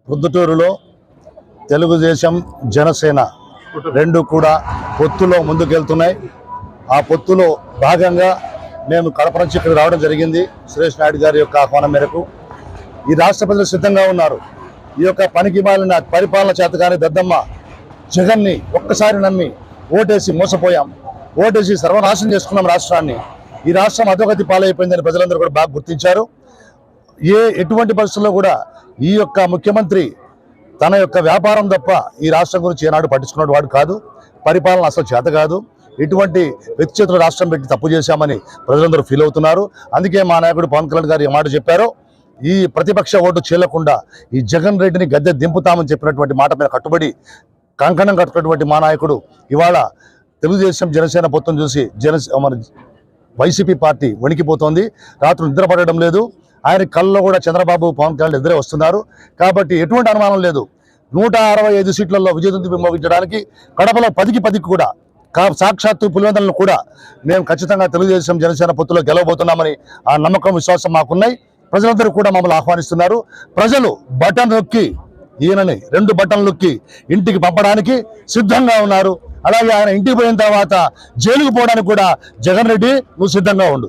ప్రొద్దుటూరులో తెలుగుదేశం జనసేన రెండు కూడా పొత్తులో ముందుకెళ్తున్నాయి. ఆ పొత్తులో భాగంగా మేము కడప నుంచి ఇక్కడ రావడం జరిగింది. సురేష్ నాయుడు గారి యొక్క ఆహ్వానం మేరకు ఈ రాష్ట్ర ప్రజలు సిద్ధంగా ఉన్నారు. ఈ యొక్క పనికి మాలిన పరిపాలన చేతగానే దద్దమ్మ జగన్ని ఒక్కసారి నమ్మి ఓటేసి మోసపోయాం. ఓటేసి సర్వనాశనం చేసుకున్నాం రాష్ట్రాన్ని. ఈ రాష్ట్రం అధోగతి పాలైపోయిందని ప్రజలందరూ కూడా బాగా గుర్తించారు. ఎటువంటి పరిస్థితుల్లో కూడా ఈ యొక్క ముఖ్యమంత్రి తన యొక్క వ్యాపారం తప్ప ఈ రాష్ట్రం గురించి ఏనాడు పట్టించుకున్న వాడు కాదు. పరిపాలన అసలు చేత కాదు. ఇటువంటి వ్యక్తిగత రాష్ట్రం పెట్టి తప్పు చేశామని ప్రజలందరూ ఫీల్ అవుతున్నారు. అందుకే మా నాయకుడు పవన్ కళ్యాణ్ గారు ఏ మాట చెప్పారో, ఈ ప్రతిపక్ష ఓటు చీలకుండా ఈ జగన్ రెడ్డిని గద్దె దింపుతామని చెప్పినటువంటి మాట మీద కట్టుబడి కంకణం కట్టుకున్నటువంటి మా నాయకుడు ఇవాళ తెలుగుదేశం జనసేన పొత్తును చూసి మన వైసీపీ పార్టీ వణికిపోతోంది. రాత్రులు నిద్రపడడం లేదు. ఆయన కళ్ళలో కూడా చంద్రబాబు పవన్ కళ్యాణ్ ఎదురే వస్తున్నారు. కాబట్టి ఎటువంటి అనుమానం లేదు, 165 సీట్లలో విజయదుందు మోగించడానికి కడపలో 10కి 10 కూడా సాక్షాత్తు పులివెందులను కూడా మేము ఖచ్చితంగా తెలుగుదేశం జనసేన పొత్తులో గెలవబోతున్నామని ఆ నమ్మకం విశ్వాసం మాకున్నాయి. ప్రజలందరూ కూడా మమ్మల్ని ఆహ్వానిస్తున్నారు. ప్రజలు బటన్ నొక్కి ఈయనని 2 బటన్లు నొక్కి ఇంటికి పంపడానికి సిద్ధంగా ఉన్నారు. అలాగే ఆయన ఇంటికి పోయిన తర్వాత జైలుకు పోవడానికి కూడా జగన్ రెడ్డి నువ్వు సిద్ధంగా ఉండు.